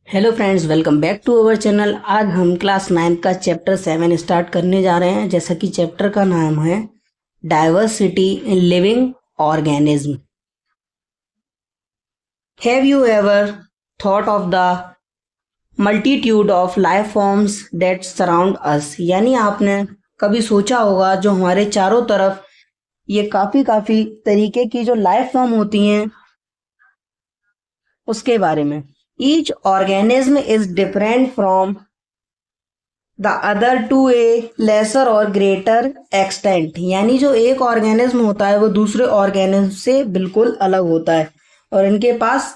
Hello friends, welcome back to our channel. आज हम class 9 का चैप्टर 7 स्टार्ट करने जा रहे हैं। जैसा कि चैप्टर का नाम है diversity in living organism. Have you ever thought of the multitude of life forms that surround us? यानी आपने कभी सोचा होगा जो हमारे चारों तरफ ये काफ़ी तरीके की जो लाइफ फॉर्म होती हैं उसके बारे में। Each organism is different from the other to a lesser और ग्रेटर एक्सटेंट। यानी जो एक ऑर्गेनिज्म होता है वो दूसरे ऑर्गेनिज्म से बिल्कुल अलग होता है और इनके पास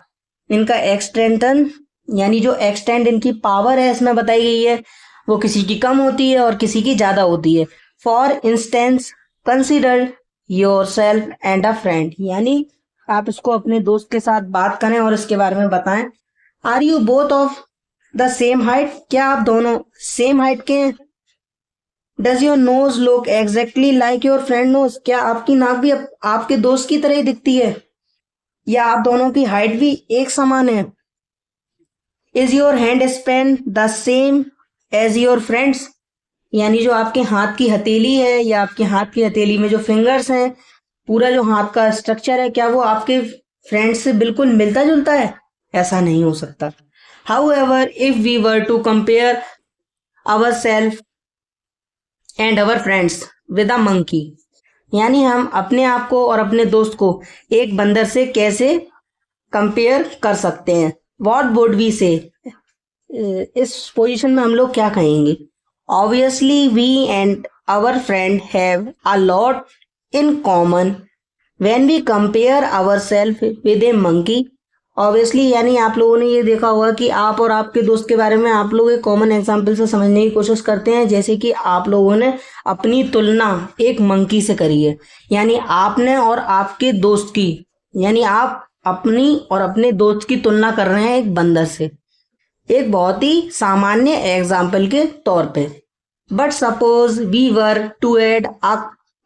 इनका एक्सटेंटन यानी जो एक्सटेंट इनकी पावर है इसमें बताई गई है वो किसी की कम होती है और किसी की ज़्यादा होती है। For instance consider your self and a friend. यानी आप इसको अपने दोस्त के साथ बात करें और इसके बारे में बताएं। Are you both of the same height? क्या आप दोनों सेम हाइट के हैं? Does your nose look exactly like your friend nose? क्या आपकी नाक भी आपके दोस्त की तरह ही दिखती है या आप दोनों की हाइट भी एक समान है? Is your hand span the same as your friends? यानी जो आपके हाथ की हथेली है या आपके हाथ की हथेली में जो फिंगर्स हैं, पूरा जो हाथ का स्ट्रक्चर है, क्या वो आपके फ्रेंड्स से बिल्कुल मिलता जुलता है? ऐसा नहीं हो सकता। However, if we were to compare ourselves and our friends with a monkey, यानी हम अपने आप को और अपने दोस्त को एक बंदर से कैसे कंपेयर कर सकते हैं? What would we say? इस पोजीशन में हम लोग क्या कहेंगे? Obviously, we and our friend have a lot in common when we compare ourselves with a monkey. Obviously यानी आप लोगों ने ये देखा होगा कि आप और आपके दोस्त के बारे में आप लोग एक कॉमन एग्जाम्पल से समझने की कोशिश करते हैं। जैसे कि आप लोगों ने अपनी तुलना एक मंकी से करी है, यानी आपने और आपके दोस्त की, यानी आप अपनी और अपने दोस्त की तुलना कर रहे हैं एक बंदर से, एक बहुत ही सामान्य एग्जाम्पल के तौर पे। But suppose we were to add a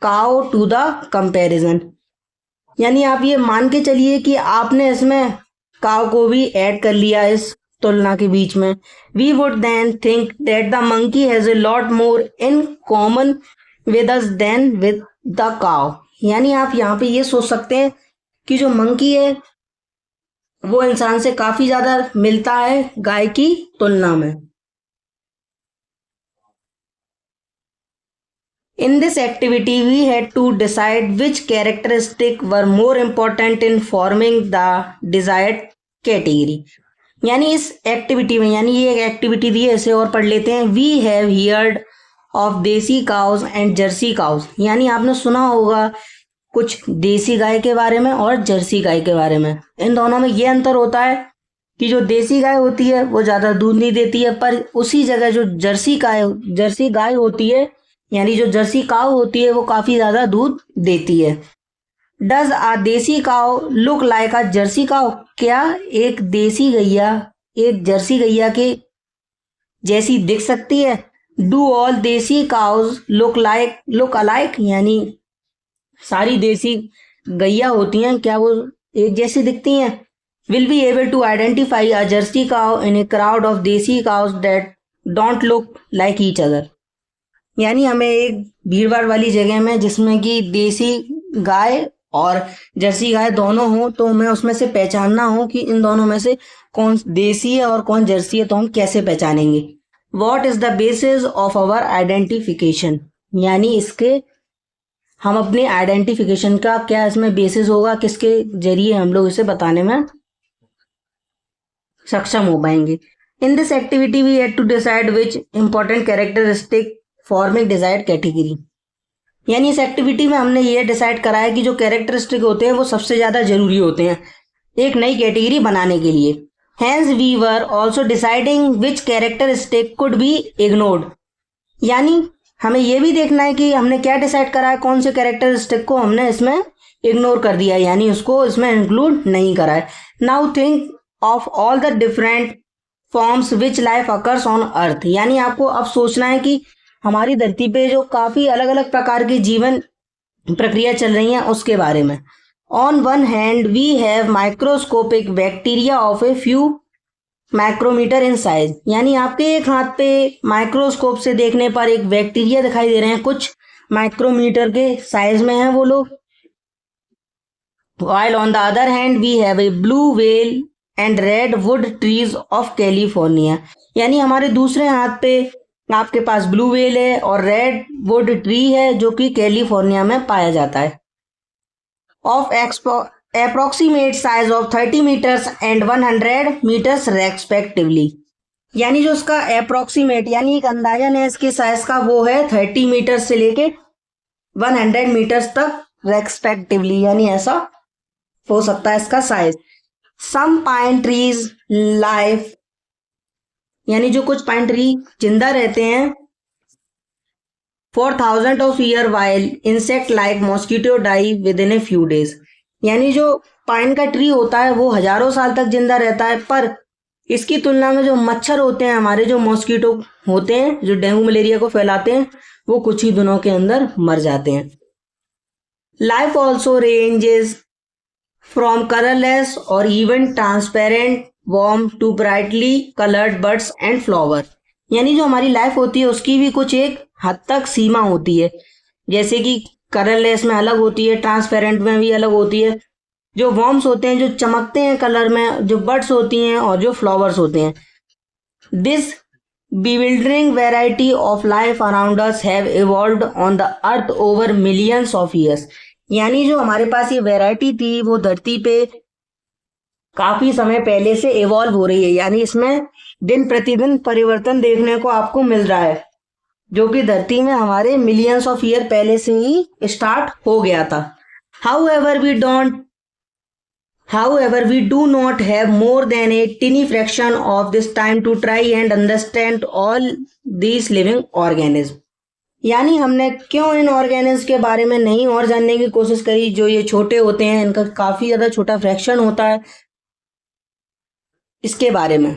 cow to the comparison. यानी आप ये मान के चलिए कि आपने इसमें काव को भी ऐड कर लिया इस तुलना के बीच में। We would then think that the monkey has a lot more in common with us than with the cow. यानी आप यहाँ पे ये सोच सकते हैं कि जो मंकी है वो इंसान से काफी ज्यादा मिलता है गाय की तुलना में। In this activity, we had to decide which characteristics were more important in forming the desired category. यानी इस एक्टिविटी में, यानी ये एक एक्टिविटी दी है, इसे और पढ़ लेते हैं। We have heard of देसी काउज एंड जर्सी काउज। यानी आपने सुना होगा कुछ देसी गाय के बारे में और जर्सी गाय के बारे में। इन दोनों में ये अंतर होता है कि जो देसी गाय होती है वो ज़्यादा दूध नहीं देती है, पर उसी जगह जो जर्सी गाय होती है, यानी जो जर्सी काव होती है, वो काफी ज्यादा दूध देती है। डज आ देसी काव लुक लाइक अ जर्सी काव? क्या एक देसी गैया एक जर्सी गैया के जैसी दिख सकती है? डू ऑल देसी काउज लुक अलाइक? यानी सारी देसी गैया होती हैं, क्या वो एक जैसी दिखती हैं? Will be able to identify a jersey cow in a crowd of desi cows that don't look like each other? यानी हमें एक भीड़भाड़ वाली जगह में जिसमें कि देसी गाय और जर्सी गाय दोनों हो, तो हमें उसमें से पहचानना हो कि इन दोनों में से कौन देसी है और कौन जर्सी है, तो हम कैसे पहचानेंगे? What is the basis of our identification? यानी इसके हम अपने आइडेंटिफिकेशन का क्या इसमें बेसिस होगा, किसके जरिए हम लोग इसे बताने में सक्षम हो पाएंगे? In this activity we had to decide which important characteristic forming desired category. यानी इस एक्टिविटी में हमने ये डिसाइड करा है कि जो कैरेक्टरिस्टिक होते हैं वो सबसे ज्यादा जरूरी होते हैं एक नई कैटेगरी बनाने के लिए। Hence we were also deciding which characteristic could be ignored. यानी हमें यह भी देखना है कि हमने क्या डिसाइड करा है, कौन से कैरेक्टरिस्टिक को हमने इसमें इग्नोर कर दिया है, यानी उसको इसमें इंक्लूड नहीं करा है। Now think of all the different forms which life occurs on earth. यानी आपको अब सोचना है कि हमारी धरती पे जो काफी अलग अलग प्रकार की जीवन प्रक्रिया चल रही हैं उसके बारे में। On one hand we have microscopic bacteria of a few micrometre in size, यानी आपके एक हाथ पे माइक्रोस्कोप से देखने पर एक बैक्टीरिया दिखाई दे रहे हैं, कुछ माइक्रोमीटर के साइज में हैं वो लोग। While on the other hand we have a blue whale and redwood trees of California, यानी हमारे दूसरे हाथ पे आपके पास ब्लू वेल है और रेड वुड ट्री है जो कि कैलिफोर्निया में पाया जाता है। Of approximate size of 30 metres and 100 metres respectively, यानी जो उसका अप्रोक्सीमेट यानी एक अंदाजन है इसके साइज का वो है 30 मीटर से लेके 100 मीटर्स तक रेस्पेक्टिवली, यानी ऐसा हो सकता है इसका size. Some pine trees life, यानी जो कुछ पाइन ट्री जिंदा रहते हैं 4000 of year while insect like mosquito die within a few days, यानी जो पाइन का ट्री होता है वो हजारों साल तक जिंदा रहता है, पर इसकी तुलना में जो मच्छर होते हैं हमारे, जो मॉस्किटो होते हैं जो डेंगू मलेरिया को फैलाते हैं, वो कुछ ही दिनों के अंदर मर जाते हैं। Life also ranges from colourless और even transparent worm to brightly coloured birds and flower, यानी जो हमारी लाइफ होती है उसकी भी कुछ एक हद तक सीमा होती है, जैसे कि कलरलेस में अलग होती है, ट्रांसपेरेंट में भी अलग होती है, जो वॉर्म्स होते हैं जो चमकते हैं कलर में, जो बर्ड्स होती हैं और जो फ्लावर्स होते हैं। This bewildering variety of life around us have evolved on the earth over millions of years, यानी जो हमारे पास ये वैरायटी थी वो धरती पे काफी समय पहले से इवॉल्व हो रही है, यानी इसमें दिन प्रतिदिन परिवर्तन देखने को आपको मिल रहा है, जो कि धरती में हमारे मिलियंस ऑफ ईयर पहले से ही स्टार्ट हो गया था। However, we do not have more than a tiny fraction of this time to try and understand all these living organisms, यानी हमने क्यों इन ऑर्गेनिज्म के बारे में नहीं और जानने की कोशिश करी, जो ये छोटे होते हैं, इनका काफी ज्यादा छोटा फ्रैक्शन होता है, इसके बारे में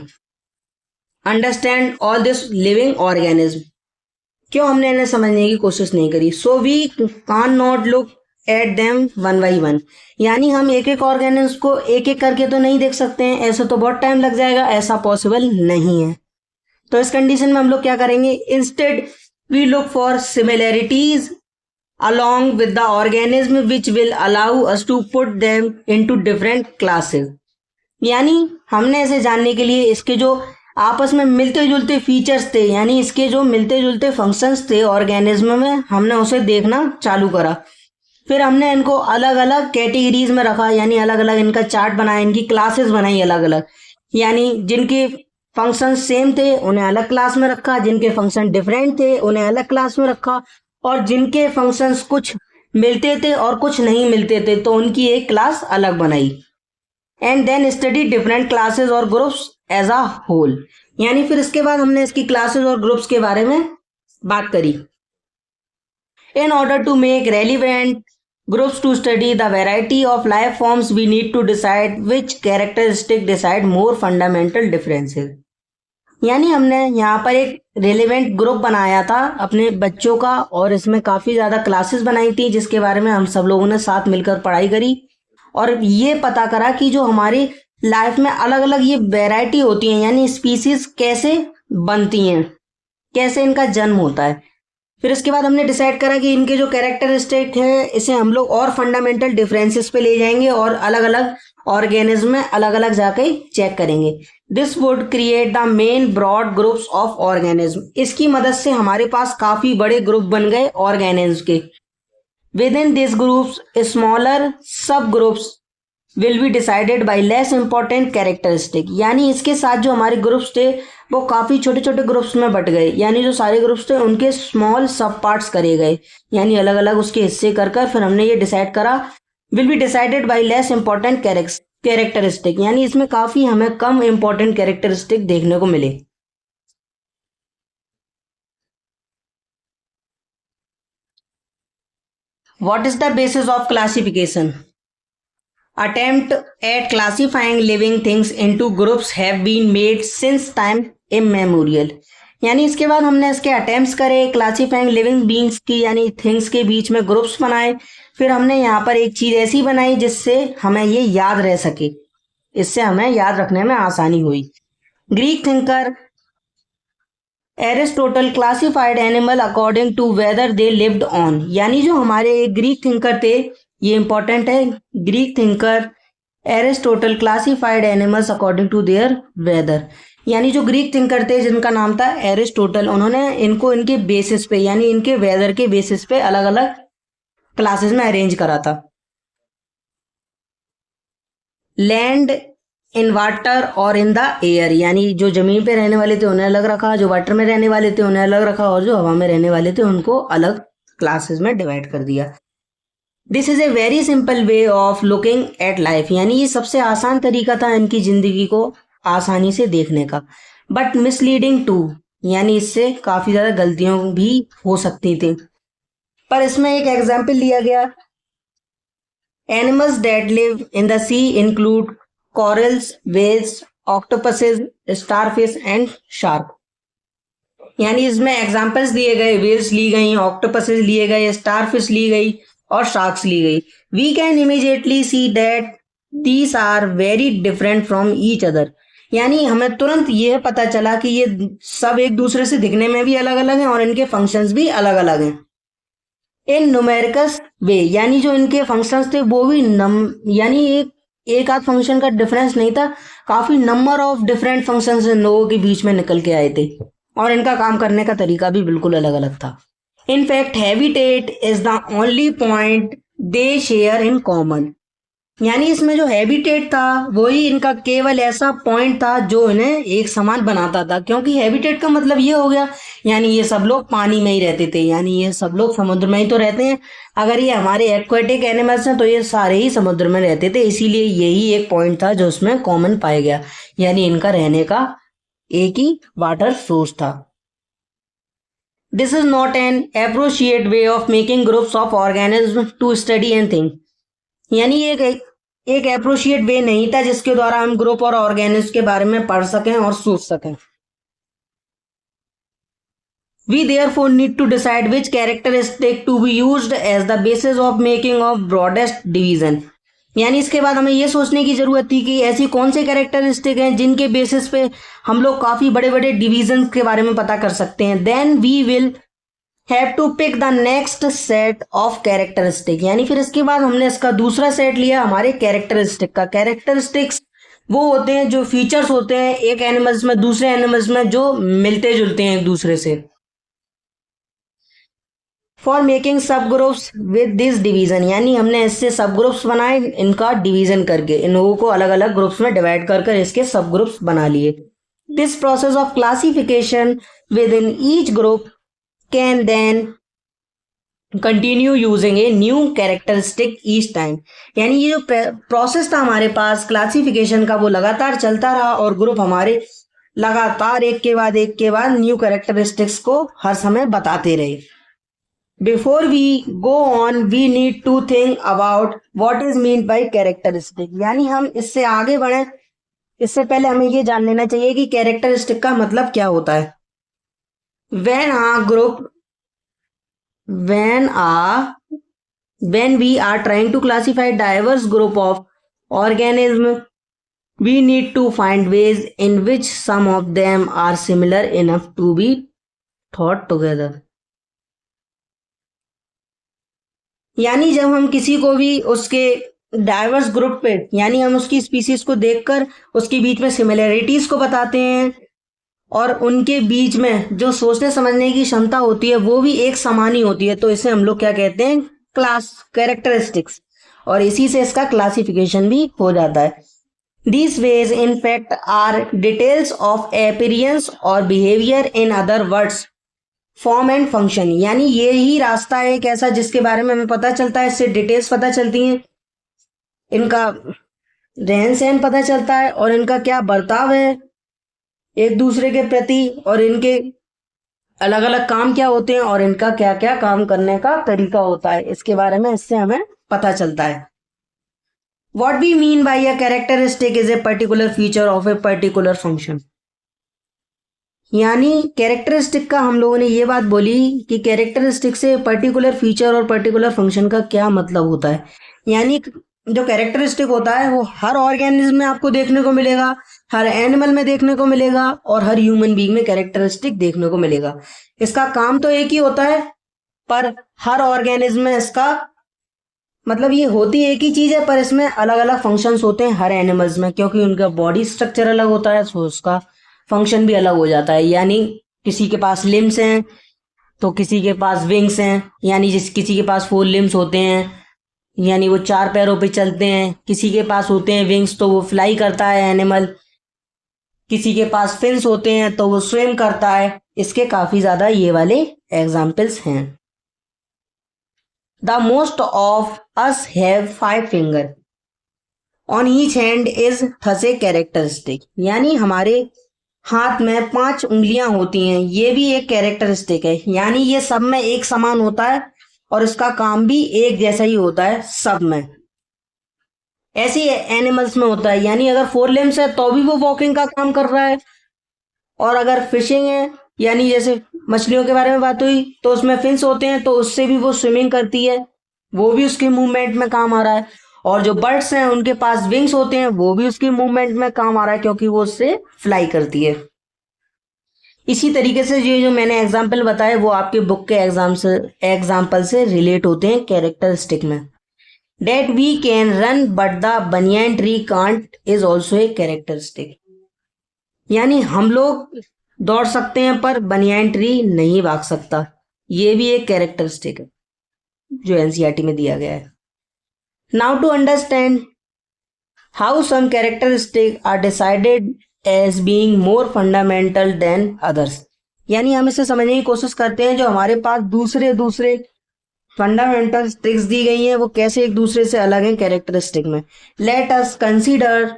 understand all this living organism, क्यों हमने इन्हें समझने की कोशिश नहीं करी। So we can not look at them one by one, यानी हम एक एक ऑर्गेनिज्म को एक एक करके तो नहीं देख सकते हैं, ऐसा तो बहुत टाइम लग जाएगा, ऐसा पॉसिबल नहीं है। तो इस कंडीशन में हम लोग क्या करेंगे, instead we look for similarities along with the organism which will allow us to put them into different classes, यानी हमने इसे जानने के लिए इसके जो आपस में मिलते जुलते फीचर्स थे, यानी इसके जो मिलते जुलते फंक्शंस थे ऑर्गेनिज्म में, हमने उसे देखना चालू करा। फिर हमने इनको अलग अलग कैटेगरीज में रखा, यानी अलग अलग इनका चार्ट बनाया, इनकी क्लासेस बनाई अलग अलग, यानी जिनके फंक्शन सेम थे उन्हें अलग क्लास में रखा, जिनके फंक्शन डिफरेंट थे उन्हें अलग क्लास में रखा, और जिनके फंक्शंस कुछ मिलते थे और कुछ नहीं मिलते थे तो उनकी एक क्लास अलग बनाई। And then study different classes और ग्रुप्स एज अ होल, यानी फिर इसके बाद हमने इसकी क्लासेस और ग्रुप्स के बारे में बात करी। In order to make relevant groups to study the variety of life forms we need to decide which characteristic decide more fundamental differences, यानी हमने यहाँ पर एक रेलिवेंट ग्रुप बनाया था अपने बच्चों का, और इसमें काफ़ी ज़्यादा क्लासेस बनाई थी जिसके बारे में हम सब लोगों ने साथ मिलकर पढ़ाई करी, और ये पता करा कि जो हमारी लाइफ में अलग अलग ये वैरायटी होती हैं, यानी स्पीसीज कैसे बनती हैं, कैसे इनका जन्म होता है। फिर इसके बाद हमने डिसाइड करा कि इनके जो कैरेक्टरिस्टिक है इसे हम लोग और फंडामेंटल डिफरेंसेस पे ले जाएंगे और अलग अलग ऑर्गेनिज्म में अलग अलग जाके चेक करेंगे। This would create the main broad groups of organism, इसकी मदद से हमारे पास काफी बड़े ग्रुप बन गए ऑर्गेनिज्म के। Within this groups smaller sub groups will be decided by less important characteristic, यानी इसके साथ जो हमारे ग्रुप्स थे वो काफ़ी छोटे छोटे ग्रुप्स में बट गए, यानी जो सारे ग्रुप्स थे उनके स्मॉल सब पार्ट्स करे गए, यानी अलग अलग उसके हिस्से कर फिर हमने ये डिसाइड करा will be decided by less important characteristic, यानी इसमें काफ़ी हमें कम इंपॉर्टेंट कैरेक्टरिस्टिक देखने को मिले। What is the basis of classification? Attempt at classifying living things into groups have been made since time immemorial, यानी इसके बाद हमने इसके अटेम्प्ट्स करे क्लासीफाइंग लिविंग बीइंग्स की, यानी थिंग्स के बीच में ग्रुप्स बनाए। फिर हमने यहाँ पर एक चीज़ ऐसी बनाई जिससे हमें ये याद रह सके, इससे हमें याद रखने में आसानी हुई। Greek thinker Aristotle classified animal according to whether they lived on, यानी जो हमारे ग्रीक थिंकर थे, ये इंपॉर्टेंट है, Greek thinker Aristotle classified animals according to their whether, यानी जो ग्रीक थिंकर थे जिनका नाम था एरिस्टोटल, उन्होंने इनको इनके बेसिस पे यानी इनके वेदर के बेसिस पे अलग अलग क्लासेस में अरेंज करा था। लैंड, इन वाटर और इन द एयर, यानी जो जमीन पे रहने वाले थे उन्हें अलग रखा, जो वाटर में रहने वाले थे उन्हें अलग रखा, और जो हवा में रहने वाले थे उनको अलग क्लासेस में डिवाइड कर दिया। This is a very simple way of looking at life, यानी ये सबसे आसान तरीका था इनकी जिंदगी को आसानी से देखने का, बट मिसलीडिंग टू, यानी इससे काफी ज्यादा गलतियां भी हो सकती थी। पर इसमें एक एग्जाम्पल लिया गया, animals that live in the sea include corals, whales, octopuses, starfish and shark, यानी इसमें एग्जांपल्स दिए गए, वेल्स ली गई, ऑक्टोपसेस लिए गए, स्टारफिश ली गई और शार्क्स ली गई। We can immediately see that these are very different from each other, यानी हमें तुरंत ये पता चला कि ये सब एक दूसरे से दिखने में भी अलग अलग हैं और इनके फंक्शंस भी अलग अलग हैं। इन न्यूमेरिकस वे, यानी जो इनके फंक्शंस थे वो भी यानी एक आध फंक्शन का डिफरेंस नहीं था, काफी number of different functions in लोगों के बीच में निकल के आए थे और इनका काम करने का तरीका भी बिल्कुल अलग अलग था। In fact habitat is the only point they share in common, यानी इसमें जो हैबिटेट था वही इनका केवल ऐसा पॉइंट था जो इन्हें एक समान बनाता था, क्योंकि हैबिटेट का मतलब ये हो गया यानी ये सब लोग पानी में ही रहते थे, यानी ये सब लोग समुद्र में ही तो रहते हैं। अगर ये हमारे एक्वेटिक एनिमल्स हैं तो ये सारे ही समुद्र में रहते थे, इसीलिए यही एक पॉइंट था जो उसमें कॉमन पाया गया, यानी इनका रहने का एक ही वाटर सोर्स था। This is not an appropriate way of making groups of organism to study and think, यानी एक अप्रोप्रिएट वे नहीं था जिसके द्वारा हम ग्रुप और ऑर्गेनिज्म के बारे में पढ़ सकें और सोच सकें। We therefore need to decide which characteristic to be used as the basis of making of broadest division, यानी इसके बाद हमें यह सोचने की जरूरत थी कि ऐसी कौन से कैरेक्टरिस्टिक हैं जिनके बेसिस पे हम लोग काफी बड़े बड़े डिविजन के बारे में पता कर सकते हैं। Then we will have to pick the next set of characteristic, यानी फिर इसके बाद हमने इसका दूसरा सेट लिया हमारे कैरेक्टरिस्टिक का। कैरेक्टरिस्टिक्स वो होते हैं जो फीचर्स होते हैं एक एनिमल्स में दूसरे एनिमल्स में जो मिलते जुलते हैं एक दूसरे से। फॉर मेकिंग सब ग्रुप्स विद दिस डिवीजन, यानी हमने इससे सब ग्रुप्स बनाए इनका डिवीजन करके, इन लोगों को अलग अलग ग्रुप्स में डिवाइड कर इसके सब ग्रुप्स बना लिए। This process of classification within each group can then continue using a new characteristic each time, यानी ये जो प्रोसेस था हमारे पास क्लासिफिकेशन का वो लगातार चलता रहा और ग्रुप हमारे लगातार एक के बाद न्यू कैरेक्टरिस्टिक्स को हर समय बताते रहे। Before we go on, we need to think about what is meant by characteristic, यानी हम इससे आगे बढ़े इससे पहले हमें ये जान लेना चाहिए कि कैरेक्टरिस्टिक का मतलब क्या होता है। when we are trying to classify diverse group of organism, we need to find ways in which some of them are similar enough to be thought together, यानी जब हम किसी को भी उसके डाइवर्स ग्रुप पे यानी हम उसकी स्पीसीज को देखकर उसके बीच में सिमिलरिटीज को बताते हैं और उनके बीच में जो सोचने समझने की क्षमता होती है वो भी एक समान ही होती है, तो इसे हम लोग क्या कहते हैं, क्लास कैरेक्टरिस्टिक्स, और इसी से इसका क्लासिफिकेशन भी हो जाता है। These ways in fact are details of appearance or behavior, in other words form and function, यानी ये ही रास्ता है एक ऐसा जिसके बारे में हमें पता चलता है, इससे डिटेल्स पता चलती हैं, इनका रहन सहन पता चलता है और इनका क्या बर्ताव है एक दूसरे के प्रति और इनके अलग अलग काम क्या होते हैं और इनका क्या क्या काम करने का तरीका होता है, इसके बारे में इससे हमें पता चलता है। What we mean by a characteristic is a particular feature of a particular function, यानी कैरेक्टरिस्टिक का हम लोगों ने ये बात बोली कि कैरेक्टरिस्टिक से पर्टिकुलर फीचर और पर्टिकुलर फंक्शन का क्या मतलब होता है, यानी जो कैरेक्टरिस्टिक होता है वो हर ऑर्गेनिज्म में आपको देखने को मिलेगा, हर एनिमल में देखने को मिलेगा और हर ह्यूमन बीइंग में कैरेक्टरिस्टिक देखने को मिलेगा। इसका काम तो एक ही होता है, पर हर ऑर्गेनिज्म में इसका मतलब ये होती एक ही चीज है, पर इसमें अलग अलग फंक्शंस होते हैं हर एनिमल्स में, क्योंकि उनका बॉडी स्ट्रक्चर अलग होता है तो उसका फंक्शन भी अलग हो जाता है। यानी किसी के पास लिम्स हैं तो किसी के पास विंग्स हैं, यानी किसी के पास 4 लिम्स होते हैं, यानी वो 4 पैरों पे चलते हैं। किसी के पास होते हैं विंग्स तो वो फ्लाई करता है एनिमल। किसी के पास फिन्स होते हैं तो वो स्विम करता है। इसके काफी ज्यादा ये वाले एग्जाम्पल्स हैं। The most of us have 5 finger on each hand is thus A characteristic, यानी हमारे हाथ में 5 उंगलियां होती हैं, ये भी एक कैरेक्टरिस्टिक है। यानी ये सब में एक समान होता है और इसका काम भी एक जैसा ही होता है सब में। ऐसे एनिमल्स में होता है, यानी अगर 4 लिम्स है तो भी वो वॉकिंग का काम कर रहा है, और अगर फिशिंग है यानी जैसे मछलियों के बारे में बात हुई तो उसमें फिन्स होते हैं तो उससे भी वो स्विमिंग करती है, वो भी उसके मूवमेंट में काम आ रहा है। और जो बर्ड्स हैं उनके पास विंग्स होते हैं, वो भी उसकी मूवमेंट में काम आ रहा है क्योंकि वो उससे फ्लाई करती है। इसी तरीके से ये जो मैंने एग्जाम्पल बताए वो आपके बुक के एग्जाम्पल से रिलेट होते हैं कैरेक्टरिस्टिक में। That we can run but the banyan tree can't is also a characteristic, यानी हम लोग दौड़ सकते हैं पर बनियान ट्री नहीं भाग सकता, ये भी एक कैरेक्टरिस्टिक है जो एनसीईआरटी में दिया गया है। Now to understand how some characteristic are decided as being more fundamental than others, यानी हम इसे समझने की कोशिश करते हैं जो हमारे पास दूसरे दूसरे फंडामेंटल ट्रिक्स दी गई हैं वो कैसे एक दूसरे से अलग हैं कैरेक्टरिस्टिक में। Let us consider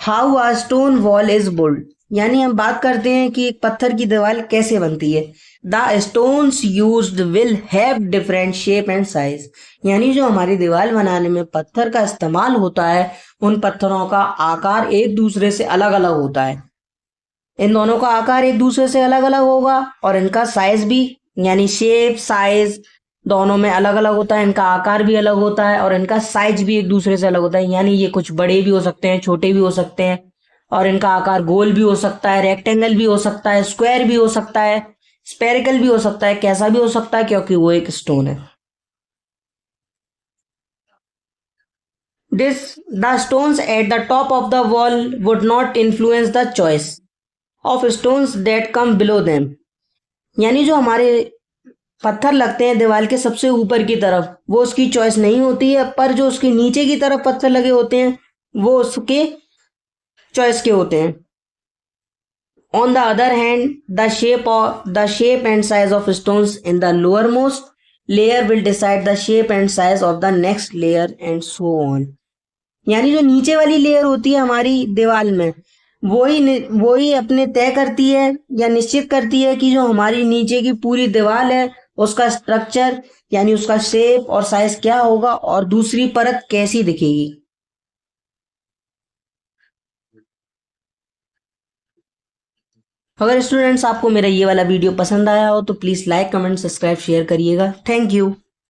how a stone wall is built, यानी हम बात करते हैं कि एक पत्थर की दीवार कैसे बनती है। The stones used will have different shape and size, यानी जो हमारी दीवार बनाने में पत्थर का इस्तेमाल होता है उन पत्थरों का आकार एक दूसरे से अलग अलग होता है। इन दोनों का आकार एक दूसरे से अलग अलग होगा और इनका साइज भी, यानी शेप साइज दोनों में अलग अलग होता है, इनका आकार भी अलग होता है और इनका साइज भी एक दूसरे से अलग होता है। यानी ये कुछ बड़े भी हो सकते हैं, छोटे भी हो सकते हैं, और इनका आकार गोल भी हो सकता है, रेक्टेंगल भी हो सकता है, स्क्वायर भी हो सकता है, स्पेरिकल भी हो सकता है, कैसा भी हो सकता है क्योंकि वो एक स्टोन है। The stones at the top of the wall would not influence the choice of stones that come below them, यानी जो हमारे पत्थर लगते हैं दीवार के सबसे ऊपर की तरफ वो उसकी चॉइस नहीं होती है, पर जो उसके नीचे की तरफ पत्थर लगे होते हैं वो उसके चॉइस के होते हैं। On the other hand, the shape and size of stones in the lowermost layer will decide the shape and size of the next layer and so on, यानी जो नीचे वाली लेयर होती है हमारी दीवार में वही अपने तय करती है या निश्चित करती है कि जो हमारी नीचे की पूरी दीवार है उसका स्ट्रक्चर यानी उसका शेप और साइज क्या होगा और दूसरी परत कैसी दिखेगी। अगर स्टूडेंट्स आपको मेरा ये वाला वीडियो पसंद आया हो तो please like comment subscribe share करिएगा। Thank you.